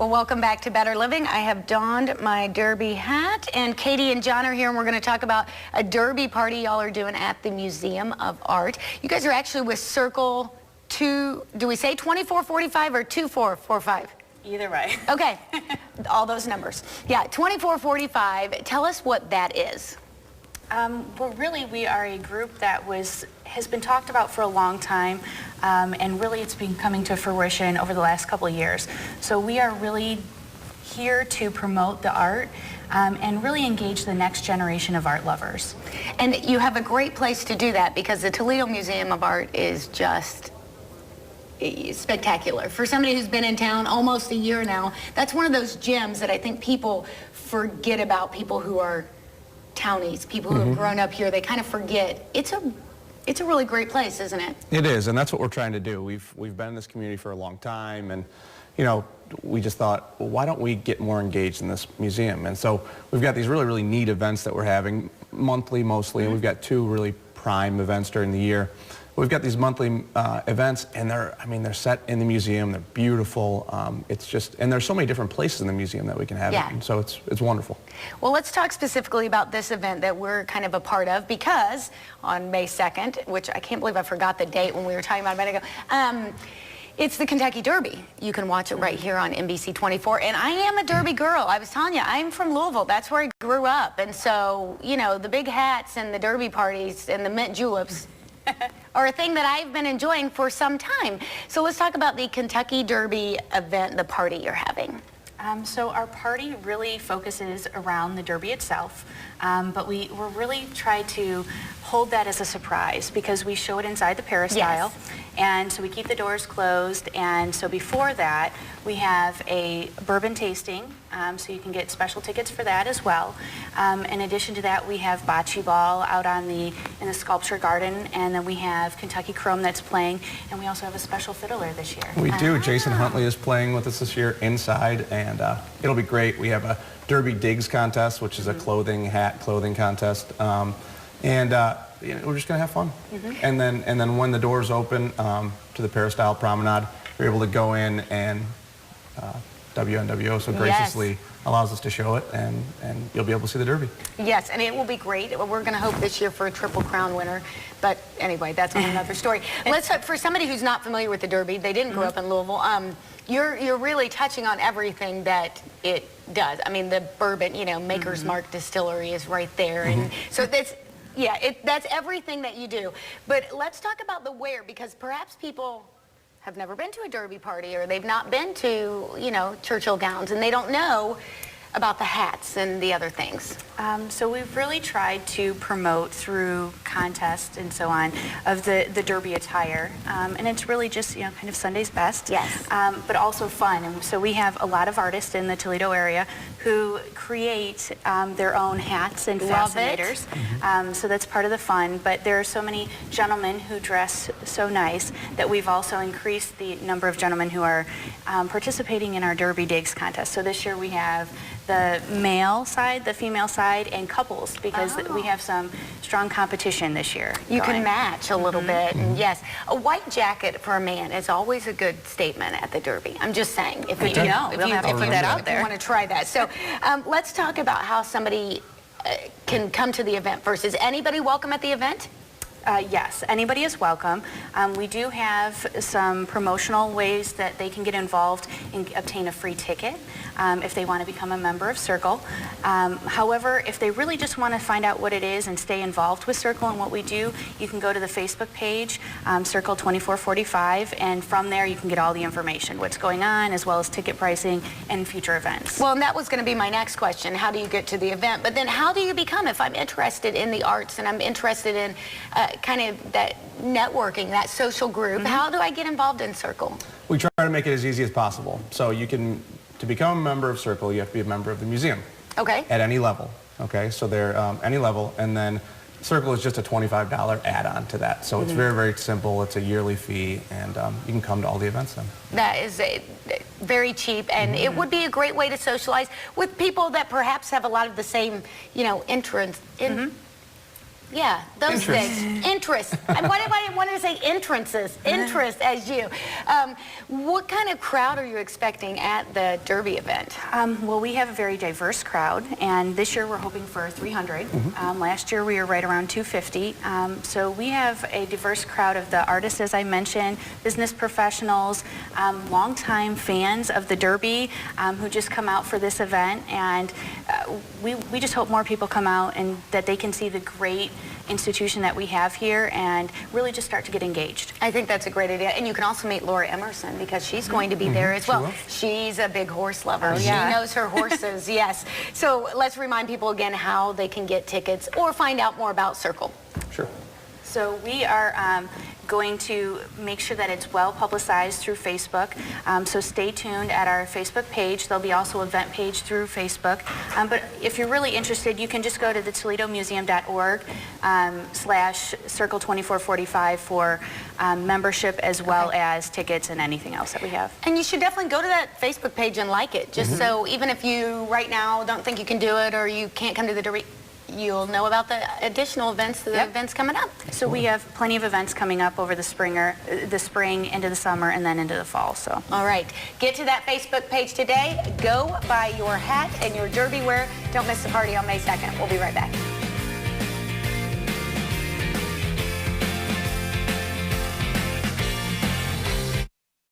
Well, welcome back to Better Living. I have donned my Derby hat, and Katie and John are here, and we're going to talk about a Derby party y'all are doing at the Museum of Art. You guys are actually with Circle 2, do we say 2445 or 2445? Either way. Okay, all those numbers. Yeah, 2445, tell us what that is. Well, really, we are a group that has been talked about for a long time, and really it's been coming to fruition over the last couple of years. So we are really here to promote the art and really engage the next generation of art lovers. And you have a great place to do that because the Toledo Museum of Art is just spectacular. For somebody who's been in town almost a year now, that's one of those gems that I think people forget about, people who are townies, people who have grown up here. They kind of forget. It's a really great place, isn't it? It is, and that's what we're trying to do. We've been in this community for a long time, and you know, we just thought, well, why don't we get more engaged in this museum? And so we've got these really neat events that we're having monthly mostly, and we've got two really prime events during the year. We've got these monthly events, and they're set in the museum. They're beautiful. It's just, and there's so many different places in the museum that we can have it, and so it's wonderful. Well, let's talk specifically about this event that we're kind of a part of, because on May 2nd, which I can't believe I forgot the date when we were talking about it a minute ago, it's the Kentucky Derby. You can watch it right here on NBC 24, and I am a Derby girl. I was telling you, I'm from Louisville. That's where I grew up, and so, you know, the big hats and the Derby parties and the mint juleps are a thing that I've been enjoying for some time. So let's talk about the Kentucky Derby event, the party you're having. So our party really focuses around the Derby itself, but we're really try to hold that as a surprise because we show it inside the peristyle, and so we keep the doors closed, and so before that we have a bourbon tasting, so you can get special tickets for that as well. In addition to that, we have bocce ball out in the sculpture garden, and then we have Kentucky Chrome that's playing, and we also have a special fiddler this year. We do. Jason Huntley is playing with us this year inside, and it'll be great. We have a Derby Digs contest, which is a clothing contest, and you know, we're just gonna have fun. And then when the doors open to the Peristyle Promenade, you're able to go in, and WNWO so graciously allows us to show it, and you'll be able to see the Derby. Yes, and it will be great. We're going to hope this year for a Triple Crown winner, but anyway, that's another story. Let's for somebody who's not familiar with the Derby, they didn't grow up in Louisville. You're really touching on everything that it does. I mean, the bourbon, you know, Maker's Mark Distillery is right there, and so that's that's everything that you do. But let's talk about the where, because perhaps people have never been to a Derby party, or they've not been to, you know, Churchill Gowns, and they don't know about the hats and the other things. So we've really tried to promote through contests and so on of the Derby attire, and it's really just, you know, kind of Sunday's best. Yes. But also fun, and so we have a lot of artists in the Toledo area who create their own hats and fascinators. So that's part of the fun, but there are so many gentlemen who dress so nice that we've also increased the number of gentlemen who are participating in our Derby Digs contest. So this year we have the male side, the female side, and couples, because we have some strong competition this year. You can match a little bit, and yes, a white jacket for a man is always a good statement at the Derby. I'm just saying, if you have to put that out there, if you want to try that. So let's talk about how somebody can come to the event first. Is anybody welcome at the event? Yes, anybody is welcome. We do have some promotional ways that they can get involved and obtain a free ticket if they want to become a member of Circle. However, if they really just want to find out what it is and stay involved with Circle and what we do, you can go to the Facebook page, Circle 2445, and from there you can get all the information, what's going on, as well as ticket pricing and future events. Well, and that was going to be my next question. How do you get to the event? But then how do you become, if I'm interested in the arts and I'm interested in kind of that networking, that social group, how do I get involved in Circle? We try to make it as easy as possible. So you can, to become a member of Circle, you have to be a member of the museum. Okay. At any level. Okay, so they're any level, and then Circle is just a $25 add-on to that. So it's very simple. It's a yearly fee, and you can come to all the events then. That is very cheap, and it would be a great way to socialize with people that perhaps have a lot of the same, you know, Yeah, those Interest. things. Interest. I wanted to say entrances. Interest as you. What kind of crowd are you expecting at the Derby event? Well, we have a very diverse crowd, and this year we're hoping for 300. Last year we were right around 250. So we have a diverse crowd of the artists, as I mentioned, business professionals, longtime fans of the Derby who just come out for this event, and we just hope more people come out and that they can see the great institution that we have here and really just start to get engaged. I think that's a great idea. And you can also meet Laura Emerson because she's going to be there as well. She's a big horse lover. Oh, She yeah. knows her horses, yes. So let's remind people again how they can get tickets or find out more about Circle. Sure. So we are going to make sure that it's well publicized through Facebook. So stay tuned at our Facebook page. There'll be also an event page through Facebook. But if you're really interested, you can just go to the ToledoMuseum.org /Circle2445 for membership as well as tickets and anything else that we have. And you should definitely go to that Facebook page and like it, just so even if you right now don't think you can do it or you can't come to the Derby, you'll know about the additional events, the events coming up. So we have plenty of events coming up over the spring, into the summer, and then into the fall. So. All right, get to that Facebook page today. Go buy your hat and your Derby wear. Don't miss the party on May 2nd. We'll be right back.